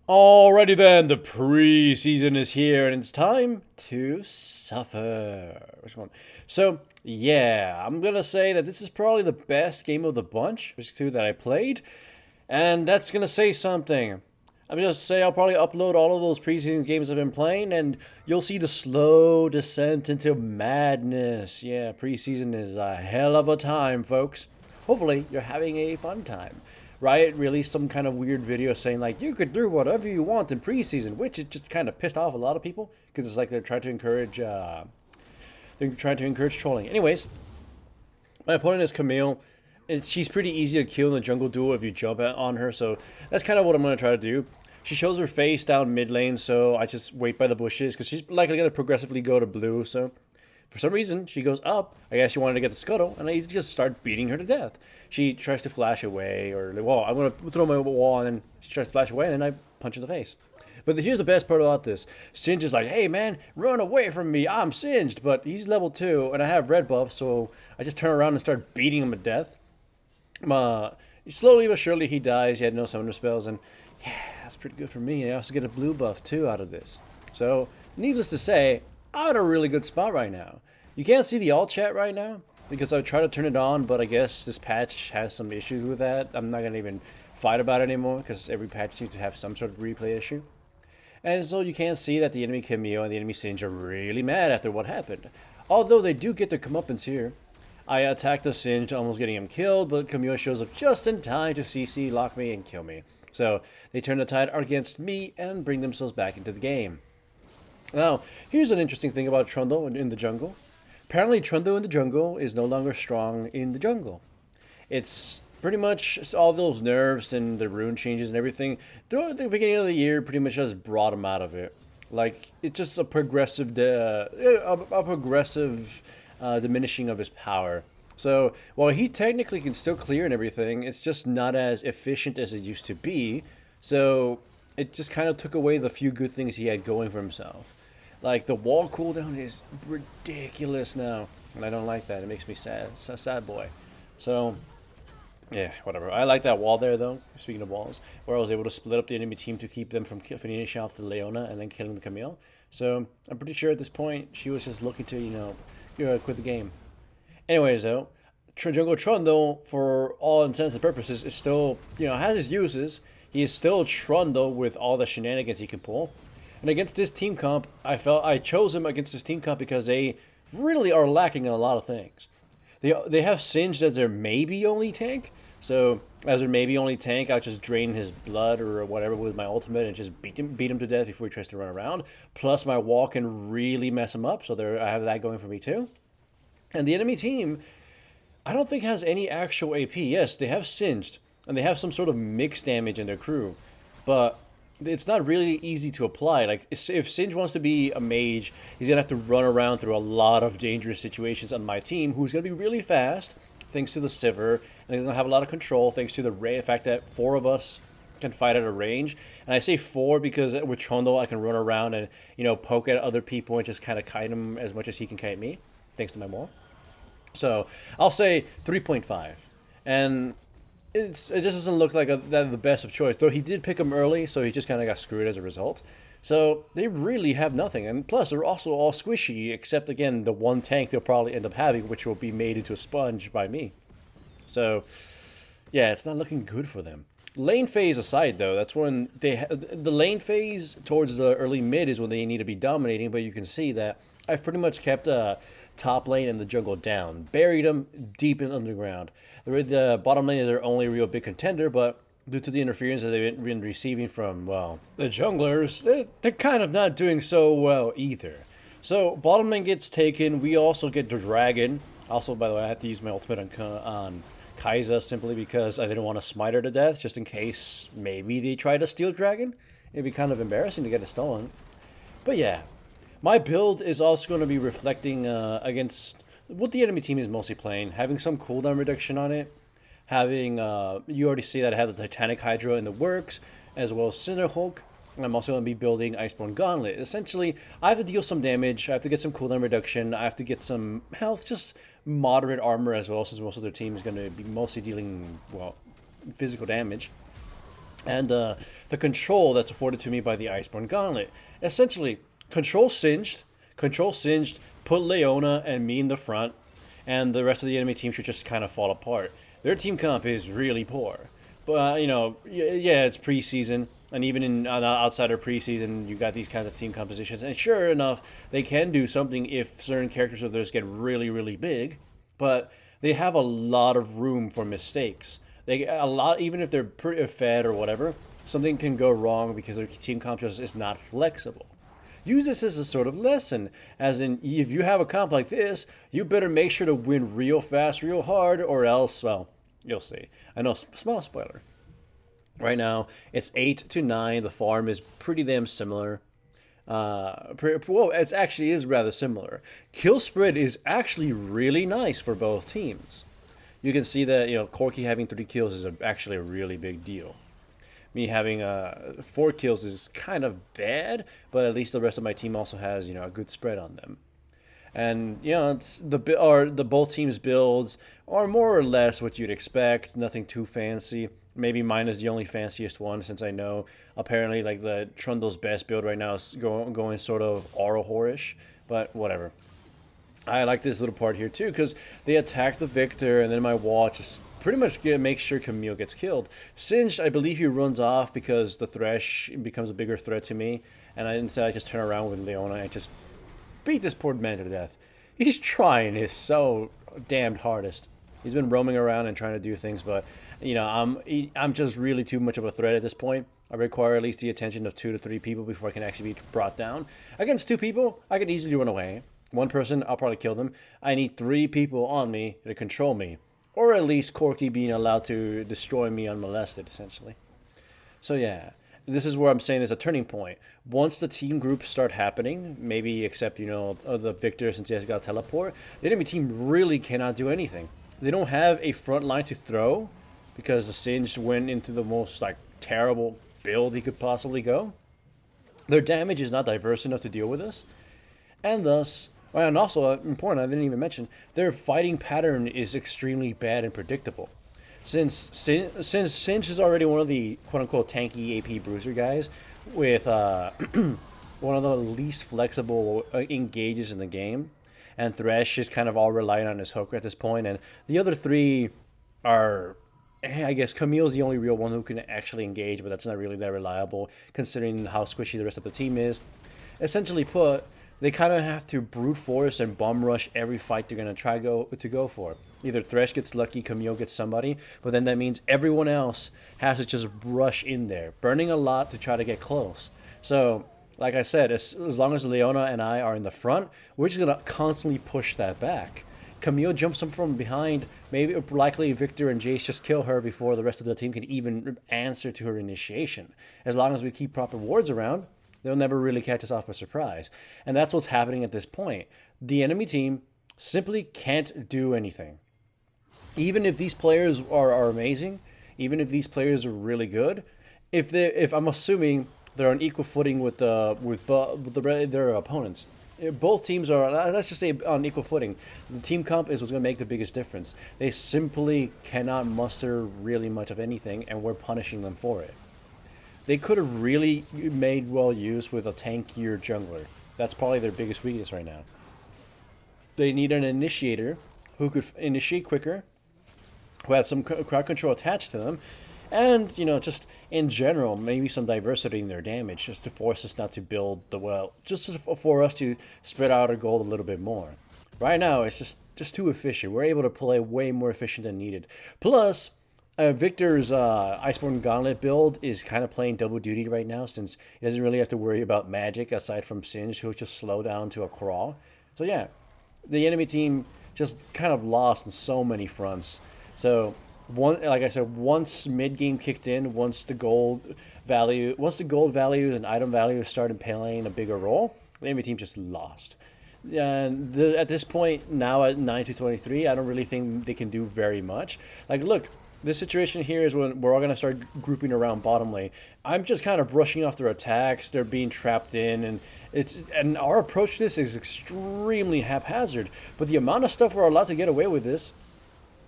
Alrighty then, the preseason is here and it's time to suffer. Which one? So, yeah, I'm gonna say that this is probably the best game of the bunch, which is two that I played, and that's gonna say something. I'm just say I'll probably upload all of those preseason games I've been playing, and you'll see the slow descent into madness. Yeah, preseason is a hell of a time, folks. Hopefully, you're having a fun time. Riot released some kind of weird video saying like you could do whatever you want in preseason, which is just kind of pissed off a lot of people because it's like they're trying to encourage trolling. Anyways, my opponent is Camille. She's pretty easy to kill in the jungle duel if you jump on her, so that's kind of what I'm going to try to do. She shows her face down mid lane, so I just wait by the bushes because she's likely going to progressively go to blue. So for some reason, she goes up. I guess she wanted to get the scuttle, and I just start beating her to death. She tries to flash away, or well, I'm going to throw my wall, and then she tries to flash away, and then I punch in the face. But here's the best part about this. Singe is like, hey man, run away from me, I'm Singed. But he's level 2, and I have red buff, so I just turn around and start beating him to death. Slowly but surely he dies. He had no summoner spells, and yeah, that's pretty good for me. I also get a blue buff too out of this. So, needless to say, I'm in a really good spot right now. You can't see the alt chat right now because I tried to turn it on, but I guess this patch has some issues with that. I'm not gonna even fight about it anymore because every patch seems to have some sort of replay issue. And so you can't see that the enemy Camille and the enemy Singe are really mad after what happened. Although they do get their comeuppance here. I attacked the Singe, almost getting him killed, but Camille shows up just in time to CC, lock me, and kill me. So they turn the tide against me and bring themselves back into the game. Now, here's an interesting thing about Trundle in the jungle. Apparently, Trundle in the jungle is no longer strong in the jungle. It's pretty much all those nerfs and the rune changes and everything. At the beginning of the year, pretty much just brought him out of it. Like, it's just a progressive, diminishing of his power. So while he technically can still clear and everything, it's just not as efficient as it used to be. So it just kind of took away the few good things he had going for himself. Like the wall cooldown is ridiculous now, and I don't like that. It makes me sad, sad boy. So yeah, whatever. I like that wall there though. Speaking of walls, where I was able to split up the enemy team to keep them from finishing off the Leona and then killing the Camille. So I'm pretty sure at this point she was just looking to quit the game. Anyways though, Jungle Trundle, for all intents and purposes, is still, has his uses. He is still Trundle with all the shenanigans he can pull. And against this team comp, I chose him against this team comp because they really are lacking in a lot of things. They have Singed as their maybe only tank. So as their maybe only tank, I'll just drain his blood or whatever with my ultimate and just beat him to death before he tries to run around. Plus my wall can really mess him up, so I have that going for me too. And the enemy team, I don't think has any actual AP. Yes, they have Singed, and they have some sort of mixed damage in their crew, but it's not really easy to apply. Like, if Singe wants to be a mage, he's going to have to run around through a lot of dangerous situations on my team, who's going to be really fast, thanks to the Sivir, and they're going to have a lot of control, thanks to the fact that 4 of us can fight at a range. And I say 4 because with Trundle, I can run around and, poke at other people and just kind of kite him as much as he can kite me, thanks to my wall. So, I'll say 3.5. And it just doesn't look like the best of choice. Though he did pick him early, so he just kind of got screwed as a result. So they really have nothing. And plus, they're also all squishy, except, again, the one tank they'll probably end up having, which will be made into a sponge by me. So, yeah, it's not looking good for them. Lane phase aside, though, that's when the lane phase towards the early mid is when they need to be dominating, but you can see that I've pretty much kept top lane and the jungle down. Buried them deep in underground. The bottom lane is their only real big contender, but due to the interference that they've been receiving from, well, the junglers, they're kind of not doing so well either. So bottom lane gets taken. We also get the dragon. Also, by the way, I had to use my ultimate on Kai'Sa simply because I didn't want to smite her to death, just in case maybe they try to steal dragon. It'd be kind of embarrassing to get it stolen. But yeah, my build is also going to be reflecting against what the enemy team is mostly playing, having some cooldown reduction on it, having, you already see that I have the Titanic Hydra in the works, as well as Cinder Hulk, and I'm also going to be building Iceborne Gauntlet. Essentially, I have to deal some damage, I have to get some cooldown reduction, I have to get some health, just moderate armor as well, since most of their team is going to be mostly dealing, well, physical damage. and the control that's afforded to me by the Iceborne Gauntlet. Essentially, control singed, put Leona and me in the front, and the rest of the enemy team should just kind of fall apart. Their team comp is really poor, but yeah, it's preseason, and even in outside of preseason, you got these kinds of team compositions, and sure enough, they can do something if certain characters of theirs get really, really big, but they have a lot of room for mistakes. They a lot, even if they're pretty fed or whatever, something can go wrong because their team comp just is not flexible. Use this as a sort of lesson, as in, if you have a comp like this, you better make sure to win real fast, real hard, or else, well, you'll see. I know, small spoiler. Right now, it's 8 to 9. The farm is pretty damn similar. Well, it actually is rather similar. Kill spread is actually really nice for both teams. You can see that Corki having 3 kills is actually a really big deal. Me having 4 kills is kind of bad, but at least the rest of my team also has a good spread on them. And it's the both teams' builds are more or less what you'd expect. Nothing too fancy. Maybe mine is the only fanciest one, since I know apparently like the Trundle's best build right now is going sort of Orohorish, but whatever. I like this little part here too because they attack the Victor, and then my wall just pretty much makes sure Camille gets killed. Singed, I believe he runs off because the Thresh becomes a bigger threat to me, and instead I just turn around with Leona and just beat this poor man to death. He's trying his so damned hardest. He's been roaming around and trying to do things, but I'm just really too much of a threat at this point. I require at least the attention of 2 to 3 people before I can actually be brought down. Against 2 people, I can easily run away. 1 person, I'll probably kill them. I need 3 people on me to control me. Or at least Corki being allowed to destroy me unmolested, essentially. So yeah, this is where I'm saying there's a turning point. Once the team groups start happening, maybe except, the Victor, since he has got teleport, the enemy team really cannot do anything. They don't have a front line to throw, because the Singed went into the most, terrible build he could possibly go. Their damage is not diverse enough to deal with this. And thus, and also important, I didn't even mention, their fighting pattern is extremely bad and predictable. Since Singed is already one of the quote-unquote tanky AP bruiser guys, with one of the least flexible engages in the game, and Thresh is kind of all reliant on his hooker at this point, and the other 3 are, I guess Camille's the only real one who can actually engage, but that's not really that reliable considering how squishy the rest of the team is. Essentially put, they kind of have to brute force and bomb rush every fight they're going to try to go for. Either Thresh gets lucky, Camille gets somebody, but then that means everyone else has to just rush in there, burning a lot to try to get close. So, like I said, as long as Leona and I are in the front, we're just going to constantly push that back. Camille jumps them from behind, maybe likely Victor and Jace just kill her before the rest of the team can even answer to her initiation. As long as we keep proper wards around, they'll never really catch us off by surprise. And that's what's happening at this point. The enemy team simply can't do anything. Even if these players are amazing, even if these players are really good, if I'm assuming they're on equal footing with their opponents, both teams are, let's just say, on equal footing. The team comp is what's going to make the biggest difference. They simply cannot muster really much of anything, and we're punishing them for it. They could have really made well use with a tankier jungler. That's probably their biggest weakness right now. They need an initiator who could initiate quicker, who had some crowd control attached to them, and, just in general, maybe some diversity in their damage, just to force us not to build just for us to spread out our gold a little bit more. Right now, it's just too efficient. We're able to play way more efficient than needed. Plus, Victor's Iceborne Gauntlet build is kind of playing double duty right now, since he doesn't really have to worry about magic aside from Singed, who'll just slow down to a crawl. So yeah, the enemy team just kind of lost on so many fronts. So, like I said, once mid-game kicked in, once the gold values and item values started playing a bigger role, the enemy team just lost. And at this point, now at 9-23, I don't really think they can do very much. Look, this situation here is when we're all going to start grouping around bottom lane. I'm just kind of brushing off their attacks. They're being trapped in, and our approach to this is extremely haphazard. But the amount of stuff we're allowed to get away with this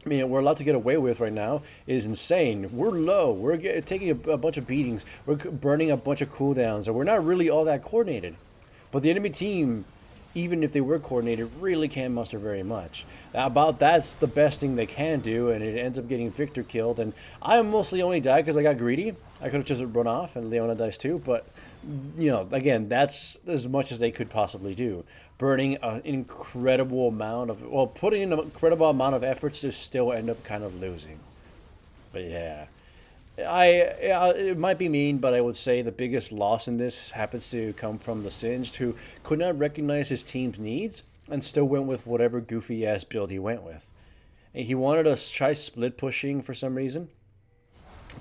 I mean, we're allowed to get away with right now is insane. We're low. We're taking a bunch of beatings. We're burning a bunch of cooldowns, and we're not really all that coordinated. But the enemy team, even if they were coordinated, really can't muster very much. About that's the best thing they can do, and it ends up getting Victor killed. And I mostly only died because I got greedy. I could have just run off, and Leona dies too. But again, that's as much as they could possibly do. Burning an incredible amount of, well, putting in an incredible amount of efforts to still end up kind of losing. But yeah, it might be mean, but I would say the biggest loss in this happens to come from the Singed, who could not recognize his team's needs and still went with whatever goofy ass build he went with. And he wanted to try split pushing for some reason,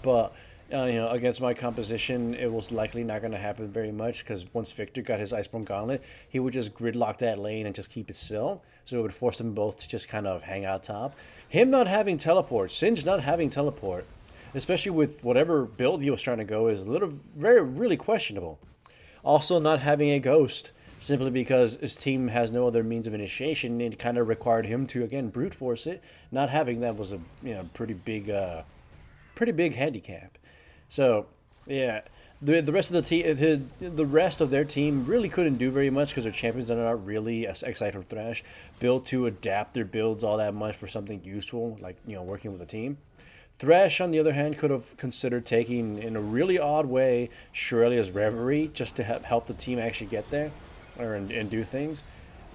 but against my composition, it was likely not going to happen very much because once Victor got his Iceborne Gauntlet, he would just gridlock that lane and just keep it still. So it would force them both to just kind of hang out top. Him not having teleport, Singe not having teleport, especially with whatever build he was trying to go, is really questionable. Also, not having a ghost, simply because his team has no other means of initiation, it kind of required him to again brute force it. Not having that was a pretty big handicap. So, yeah, the rest of the team, the rest of their team really couldn't do very much because their champions are not really, aside from Thresh, built to adapt their builds all that much for something useful, like working with a team. Thresh, on the other hand, could have considered taking, in a really odd way, Shurelia's Reverie just to help the team actually get there and do things,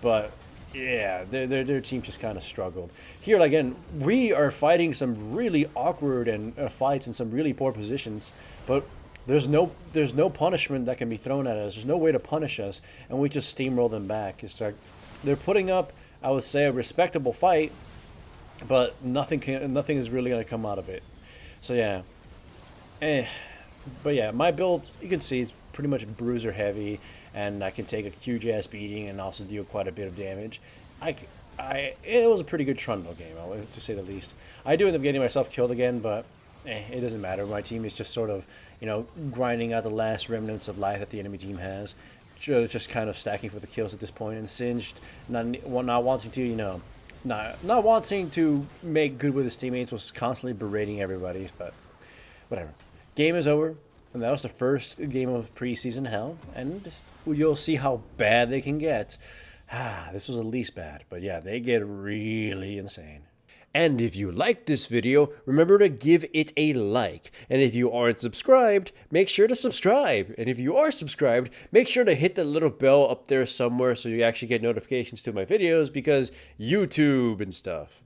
but. Yeah, their team just kind of struggled. Here, again, we are fighting some really awkward and fights in some really poor positions, but there's no punishment that can be thrown at us. There's no way to punish us, and we just steamroll them back. It's like they're putting up, I would say, a respectable fight, but nothing is really going to come out of it. So yeah, but yeah, my build, you can see it's pretty much bruiser heavy, and I can take a huge ass beating and also deal quite a bit of damage. It was a pretty good Trundle game, to say the least. I do end up getting myself killed again, but it doesn't matter. My team is just sort of, grinding out the last remnants of life that the enemy team has, just kind of stacking for the kills at this point, and Singed not wanting to, not wanting to make good with his teammates, was constantly berating everybody, but whatever. Game is over, and that was the first game of preseason hell, and you'll see how bad they can get. This was the least bad, but yeah, they get really insane. And if you liked this video, remember to give it a like. And if you aren't subscribed, make sure to subscribe. And if you are subscribed, make sure to hit the little bell up there somewhere so you actually get notifications to my videos, because YouTube and stuff.